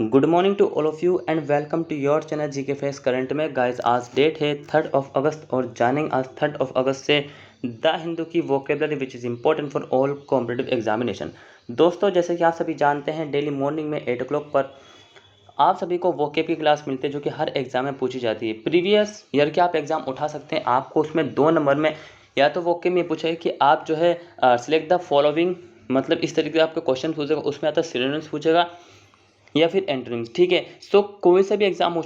Good morning to all of you and welcome to your channel GK face current में। Guys आज date है 3 अगस्त और जानेंगे आज 3 अगस्त से द हिंदू की vocabulary which is important for all competitive examination. दोस्तों जैसे कि आप सभी जानते हैं डेली मॉर्निंग में 8 o'clock पर आप सभी को वोकेब की क्लास मिलती है जो कि हर एग्जाम में पूछी जाती है। प्रीवियस ईयर के आप एग्जाम उठा सकते हैं, आपको उसमें 2 नंबर में या तो वोकेब में पूछा है कि आप जो है सिलेक्ट द फॉलोइंग, मतलब इस तरीके से आपको क्वेश्चन पूछेगा, उसमें या तो सिनोनिम्स पूछेगा या फिर एंटोनिम्स। ठीक है, सो कोई सा भी एग्जाम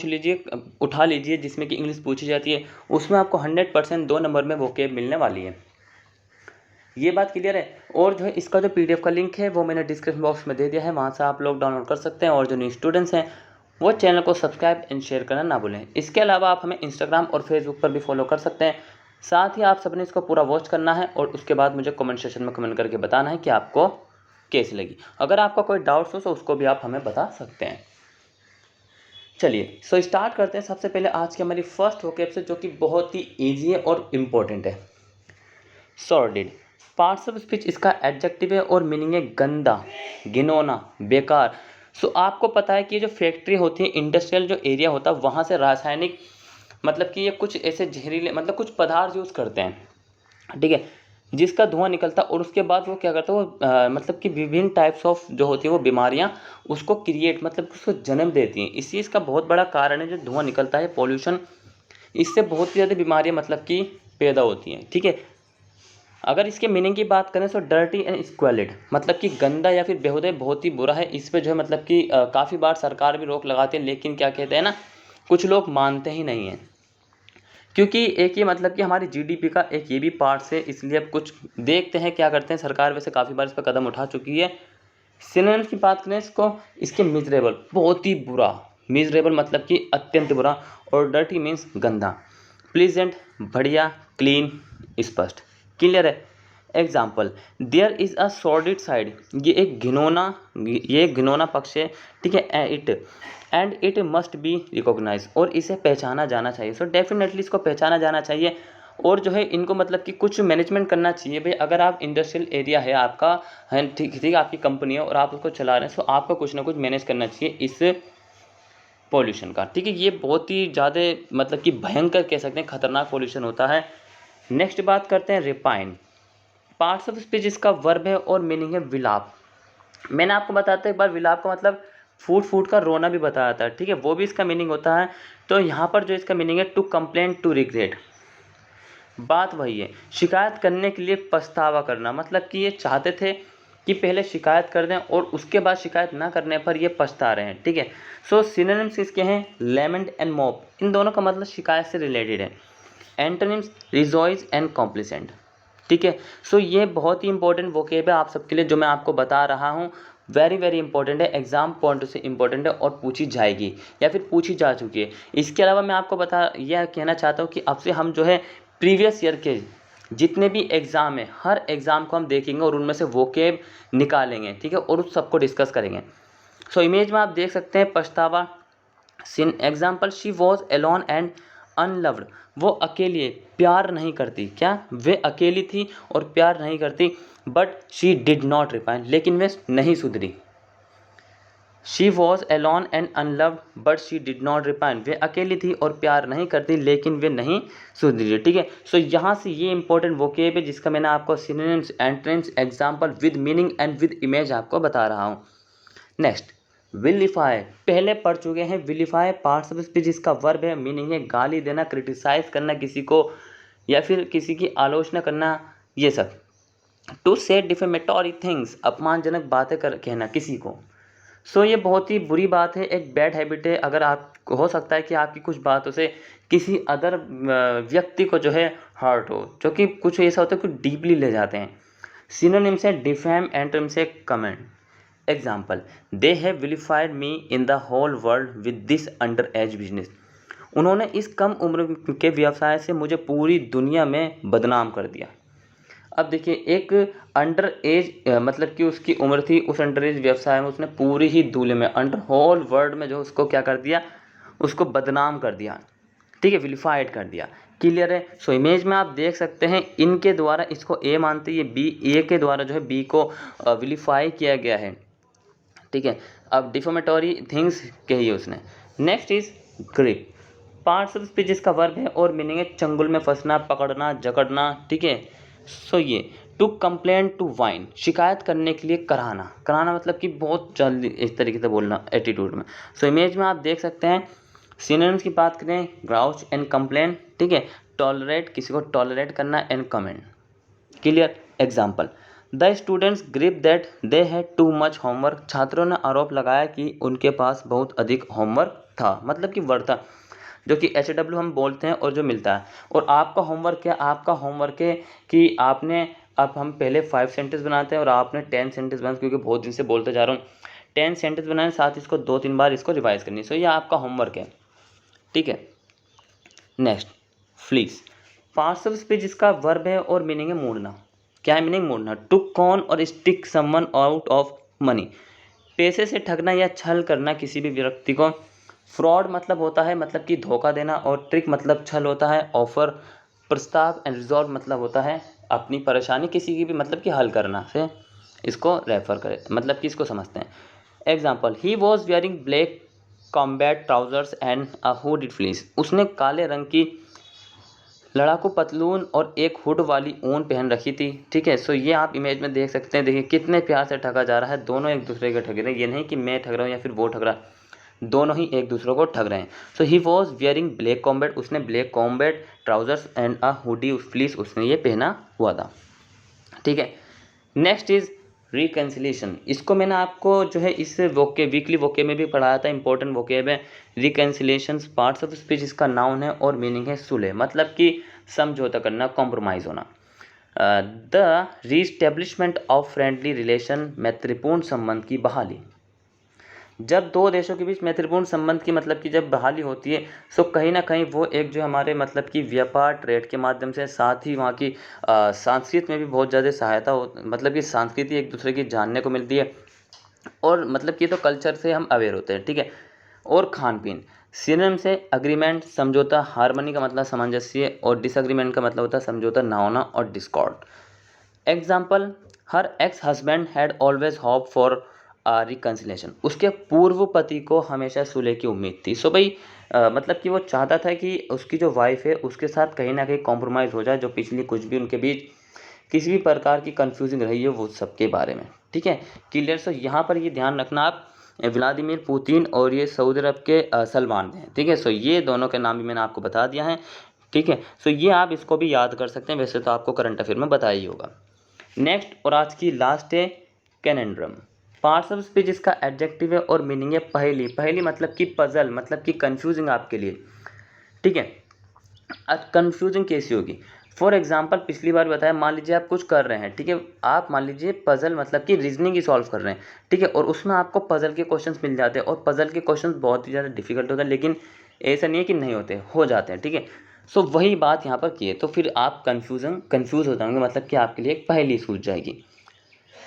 उठा लीजिए जिसमें कि इंग्लिश पूछी जाती है, उसमें आपको 100% 2 नंबर में वोकेब मिलने वाली है। ये बात क्लियर है। और जो है इसका जो पीडीएफ का लिंक है वो मैंने डिस्क्रिप्शन बॉक्स में दे दिया है, वहाँ से आप लोग डाउनलोड कर सकते हैं। और जो न्यू स्टूडेंट्स हैं वो चैनल को सब्सक्राइब एंड शेयर करना ना भूलें। इसके अलावा आप हमें इंस्टाग्राम और फेसबुक पर भी फॉलो कर सकते हैं। साथ ही आप सबने इसको पूरा वॉच करना है और उसके बाद मुझे कमेंट सेक्शन में कमेंट करके बताना है कि आपको कैसी लगी। अगर आपका कोई डाउट्स हो तो उसको भी आप हमें बता सकते हैं। चलिए सो स्टार्ट करते हैं। सबसे पहले आज की हमारी फर्स्ट वोकैब से जो कि बहुत ही ईजी है और इम्पोर्टेंट है, सॉर्डिड। पार्ट्स ऑफ स्पीच इसका एडजेक्टिव है और मीनिंग है गंदा, घिनौना, बेकार। सो आपको पता है कि ये जो फैक्ट्री होती है, इंडस्ट्रियल जो एरिया होता है, वहाँ से रासायनिक मतलब कि ये कुछ ऐसे जहरीले मतलब कुछ पदार्थ यूज़ करते हैं, ठीक है, जिसका धुआं निकलता और उसके बाद वो क्या करता है वो मतलब कि विभिन्न टाइप्स ऑफ जो होती है वो बीमारियां उसको क्रिएट मतलब उसको जन्म देती हैं। इसी इसका बहुत बड़ा कारण है जो धुआं निकलता है, पॉल्यूशन, इससे बहुत ही ज़्यादा बीमारियां मतलब कि पैदा होती हैं। ठीक है, अगर इसके मीनिंग की बात करें तो डर्टी एंड स्क्वालिड मतलब कि गंदा या फिर बेहुदा बहुत ही बुरा है। इस पे जो है मतलब कि काफ़ी बार सरकार भी रोक लगाती है, लेकिन क्या कहते हैं ना, कुछ लोग मानते ही नहीं हैं, क्योंकि एक ये मतलब कि हमारी जीडीपी का एक ये भी पार्ट है। इसलिए अब कुछ देखते हैं क्या करते हैं सरकार। वैसे काफ़ी बार इस पर कदम उठा चुकी है। सिनोनिम्स की बात करें इसको, इसके मिजरेबल बहुत ही बुरा, मिजरेबल मतलब कि अत्यंत बुरा, और डर्टी मीन्स गंदा, प्लीजेंट बढ़िया, क्लीन स्पष्ट, क्लियर है। Example, there is a sordid side, ये एक घिनौना पक्ष है, ठीक है, इट मस्ट बी रिकॉग्नाइज, और इसे पहचाना जाना चाहिए। सो डेफिनेटली इसको पहचाना जाना चाहिए। और जो है इनको मतलब कि कुछ मैनेजमेंट करना चाहिए भाई। अगर आप इंडस्ट्रियल एरिया है आपका, है ठीक ठीक, आपकी कंपनी है और आप उसको चला रहे हैं, सो आपको कुछ ना कुछ मैनेज करना चाहिए इस पॉल्यूशन का। ठीक है, ये बहुत ही ज़्यादा मतलब कि भयंकर कह सकते हैं, खतरनाक पॉल्यूशन होता है। नेक्स्ट बात करते हैं रिपाइन। पार्ट्स ऑफ स्पीच इसका वर्ब है और मीनिंग है विलाप। मैंने आपको बताया एक बार विलाप का मतलब फूट फूट का रोना भी बताया था, ठीक है, वो भी इसका मीनिंग होता है। तो यहाँ पर जो इसका मीनिंग है टू कंप्लेन, टू रिग्रेट, बात वही है, शिकायत करने के लिए पछतावा करना, मतलब कि ये चाहते थे कि पहले शिकायत कर दें और उसके बाद शिकायत ना करने पर ये पछता रहे हैं। ठीक है, सो सिनोनिम्स इसके हैं लेमेंट एंड मॉप, इन दोनों का मतलब शिकायत से रिलेटेड है। Antonyms rejoice and कॉम्प्लिसेंट। ठीक है, सो ये बहुत ही इंपॉर्टेंट वोकेब है आप सबके लिए जो मैं आपको बता रहा हूँ। वेरी वेरी इंपॉर्टेंट है, एग्जाम पॉइंट से इंपॉर्टेंट है और पूछी जाएगी या फिर पूछी जा चुकी है। इसके अलावा मैं आपको यह कहना चाहता हूँ कि अब से हम जो है प्रीवियस ईयर के जितने भी एग्ज़ाम है, हर एग्ज़ाम को हम देखेंगे और उनमें से वोकेब निकालेंगे, ठीक है, और उस सबको डिस्कस करेंगे। सो इमेज में आप देख सकते हैं पछतावा। Syn example, she was alone and unloved, वो अकेली है, प्यार नहीं करती, क्या वे अकेली थी और प्यार नहीं करती। But she did not repine, लेकिन वे नहीं सुधरी। She was alone and unloved but she did not repine, वे अकेली थी और प्यार नहीं करती लेकिन वे नहीं सुधरी। ठीक है, सो यहाँ से ये इंपॉर्टेंट वोकेब है जिसका मैंने आपको synonyms, antonyms, example with meaning and with image आपको बता रहा हूँ। नेक्स्ट, विलिफाई, पहले पढ़ चुके हैं। विलिफाई पार्ट्स ऑफ स्पीच इसका वर्ब है, मीनिंग है गाली देना, क्रिटिसाइज करना किसी को या फिर किसी की आलोचना करना, ये सब। टू से डिफेमेटोरी थिंग्स, अपमानजनक बातें कहना किसी को। सो ये बहुत ही बुरी बात है, एक बैड हैबिट है। अगर आप हो सकता है कि आपकी कुछ बातों से किसी अदर व्यक्ति को जो है हर्ट हो, जो कि कुछ ऐसा होता है कुछ डीपली ले जाते हैं। सिनोनिम से डिफेम, एंटोनिम से comment. Example, they have vilified me in the whole world with this under age business, उन्होंने इस कम उम्र के व्यवसाय से मुझे पूरी दुनिया में बदनाम कर दिया। अब देखिए, एक अंडर एज मतलब कि उसकी उम्र थी, उस अंडर एज व्यवसाय में उसने पूरी ही दूल्हे में, अंडर होल वर्ल्ड में जो उसको क्या कर दिया, उसको बदनाम कर दिया। ठीक है, विलिफाइड कर दिया, क्लियर है। सो इमेज में आप देख सकते हैं इनके द्वारा इसको ए मानते हैं, ये बी, ए के द्वारा जो है बी को विलिफाई किया गया है। ठीक है। अब डिफॉर्मेटरी थिंग्स कही है उसने। Next is grip. Parts of speech जिसका वर्ब है और मीनिंग है चंगुल में फंसना, पकड़ना, जकड़ना, ठीक है। सो ये टू कंप्लेन, टू वाइन, शिकायत करने के लिए कराना। कराना मतलब कि बहुत जल्दी इस तरीके से बोलना एटीट्यूड में। सो इमेज में आप देख सकते हैं सिनोनिम्स की बात करें, ग्राउच एंड कंप्लेन, ठीक है। टॉलरेट, किसी को टॉलरेट करना, and comment. Clear. Example, the students grip that they had too much homework. छात्रों ने आरोप लगाया कि उनके पास बहुत अधिक होमवर्क था, मतलब कि वर्क था, जो कि HW हम बोलते हैं और जो मिलता है। और आपका होमवर्क क्या, आपका होमवर्क है कि आपने, अब हम पहले 5 सेंटेंस बनाते हैं और आपने 10 सेंटेंस बनाए, क्योंकि बहुत दिन से बोलते जा रहा हूँ। 10 सेंटेंस बनाए, साथ इसको 2-3 बार इसको रिवाइज करनी। सो ये आपका होमवर्क है, ठीक है। Next, fleece. Parts of speech जिसका वर्ब है और मीनिंग है मोड़ना। क्या है मीनिंग? मोड़ना। टू कॉन और stick someone out of money, पैसे से ठगना या छल करना किसी भी व्यक्ति को। फ्रॉड मतलब होता है, मतलब कि धोखा देना, और ट्रिक मतलब छल होता है। ऑफर, प्रस्ताव, एंड रिजॉल्व मतलब होता है अपनी परेशानी किसी की भी मतलब कि हल करना से इसको रेफर करें, मतलब कि इसको समझते हैं। Example, he was wearing black combat trousers and a hooded fleece. उसने काले रंग की लड़ाकू पतलून और एक हुड वाली ऊन पहन रखी थी, ठीक है। सो ये आप इमेज में देख सकते हैं। देखिए कितने प्यार से ठगा जा रहा है, दोनों एक दूसरे के ठग रहे हैं। ये नहीं कि मैं ठग रहा हूँ या फिर वो ठग रहा है, दोनों ही एक दूसरे को ठग रहे हैं। So he was wearing black combat, उसने black combat trousers and a hoodie fleece, उसने ये पहना हुआ था, ठीक है। Next is reconciliation. इसको मैंने आपको जो है इस वीकली वोके में भी पढ़ाया था, इंपॉर्टेंट वोकेब है। रिकन्सिलेशन पार्ट्स ऑफ स्पीच इसका नाउन है और मीनिंग है सुलह, मतलब कि समझौता करना, कॉम्प्रोमाइज़ होना। द रीस्टेब्लिशमेंट ऑफ फ्रेंडली रिलेशन, मैत्रीपूर्ण संबंध की बहाली। जब दो देशों के बीच मैत्रीपूर्ण संबंध की मतलब कि जब बहाली होती है, सो कहीं ना कहीं वो एक जो हमारे मतलब कि व्यापार ट्रेड के माध्यम से, साथ ही वहाँ की संस्कृति में भी बहुत ज़्यादा सहायता हो, मतलब कि संस्कृति एक दूसरे की जानने को मिलती है, और मतलब कि तो कल्चर से हम अवेयर होते हैं, ठीक है। और खान पीन, सिनोनिम से अग्रीमेंट, समझौता, हार्मनी का मतलब सामंजस्य, और डिसएग्रीमेंट का मतलब होता है समझौता ना होना और Discord. Example, her ex husband had always hope for reconciliation. उसके पूर्व पति को हमेशा सुलह की उम्मीद थी। सो भाई मतलब कि वो चाहता था कि उसकी जो वाइफ है उसके साथ कहीं ना कहीं कॉम्प्रोमाइज़ हो जाए, जो पिछली कुछ भी उनके बीच किसी भी प्रकार की कंफ्यूजिंग रही है वो सबके बारे में, ठीक है। क्लियर। सो यहाँ पर ये ध्यान रखना आप, व्लादिमीर पुतिन और ये सऊदी अरब के सलमान हैं, ठीक है। सो ये दोनों के नाम भी मैंने आपको बता दिया है, ठीक है। सो ये आप इसको भी याद कर सकते हैं, वैसे तो आपको करंट अफेयर में बताया ही होगा। नेक्स्ट और आज की लास्ट है कैनेंड्रम। पार्ट्स ऑफ स्पीच इसका एडजेक्टिव है और मीनिंग है पहेली। पहेली मतलब कि पजल, मतलब कि कंफ्यूजिंग आपके लिए, ठीक है। कंफ्यूजिंग कैसी होगी? फॉर एग्जाम्पल, पिछली बार बताया, मान लीजिए आप कुछ कर रहे हैं, ठीक है। आप मान लीजिए पजल मतलब कि रीजनिंग ही सॉल्व कर रहे हैं, ठीक है, और उसमें आपको पजल के क्वेश्चंस मिल जाते हैं, और पजल के क्वेश्चंस बहुत ही ज़्यादा डिफिकल्ट होता है, लेकिन ऐसा नहीं है कि नहीं होते, हो जाते हैं, ठीक है। सो वही बात यहाँ पर की है, तो फिर आप कंफ्यूज हो जाएंगे, मतलब कि आपके लिए एक पहेली सूझ जाएगी।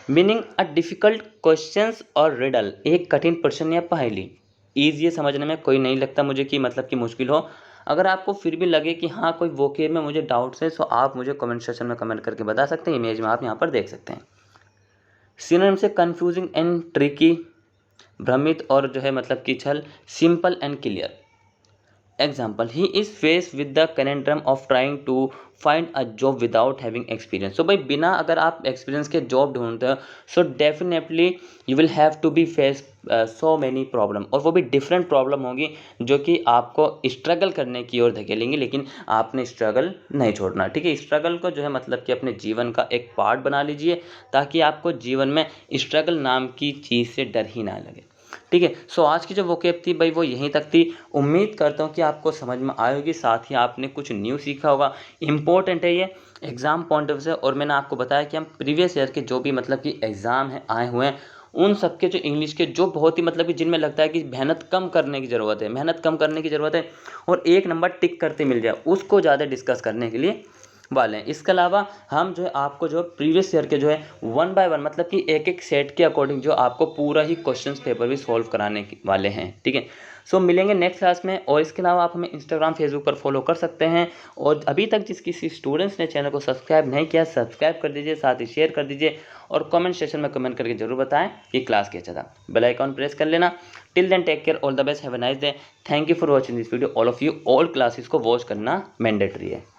मीनिंग अ डिफ़िकल्ट क्वेश्चंस और रिडल, एक कठिन प्रश्न या पहेली। ईजी है समझने में, कोई नहीं लगता मुझे कि मतलब कि मुश्किल हो। अगर आपको फिर भी लगे कि हाँ कोई वोकेब में मुझे डाउट्स है, तो आप मुझे कमेंट सेक्शन में कमेंट करके बता सकते हैं, इमेज में आप यहाँ पर देख सकते हैं। सिनोनिम से कंफ्यूजिंग एंड ट्रिकी, भ्रमित और जो है मतलब कि छल, simple and clear. Example, he is face with the conundrum of trying to find a job without having experience. So भाई बिना अगर आप एक्सपीरियंस के जॉब ढूंढते हो, so definitely you will have to be face so many problem, और वो भी डिफरेंट प्रॉब्लम होगी जो कि आपको स्ट्रगल करने की ओर धकेलेंगे, लेकिन आपने स्ट्रगल नहीं छोड़ना, ठीक है। स्ट्रगल को जो है मतलब कि अपने जीवन का एक पार्ट बना लीजिए, ताकि आपको जीवन में स्ट्रगल नाम की चीज़ से डर ही ना लगे, ठीक है। सो आज की जो वोकेब थी भाई वो यहीं तक थी। उम्मीद करता हूँ कि आपको समझ में आई होगी, साथ ही आपने कुछ न्यू सीखा होगा। इंपॉर्टेंट है ये एग्ज़ाम पॉइंट ऑफ से, और मैंने आपको बताया कि हम प्रीवियस ईयर के जो भी मतलब कि एग्ज़ाम है आए हुए हैं, उन सबके जो इंग्लिश के जो बहुत ही मतलब कि जिनमें लगता है कि मेहनत कम करने की ज़रूरत है, मेहनत कम करने की ज़रूरत है, और एक नंबर टिक करते मिल जाए, उसको ज़्यादा डिस्कस करने के लिए वाले हैं। इसके अलावा हम जो है आपको जो प्रीवियस ईयर के जो है 1 बाय 1 मतलब कि एक सेट के अकॉर्डिंग जो आपको पूरा ही क्वेश्चंस पेपर भी सॉल्व कराने वाले हैं, ठीक है। सो मिलेंगे नेक्स्ट क्लास में। और इसके अलावा आप हमें इंस्टाग्राम फेसबुक पर फॉलो कर सकते हैं। और अभी तक जिस किसी स्टूडेंट्स ने चैनल को सब्सक्राइब नहीं किया, सब्सक्राइब कर दीजिए, साथ ही शेयर कर दीजिए और कमेंट सेक्शन में कमेंट करके जरूर बताएं कि क्लास कैसा था। बेल आइकॉन प्रेस कर लेना। Till then take care, all the best, have a nice day. Thank you for watching this video all of you. All classes को वॉच करना मैंडेटरी है।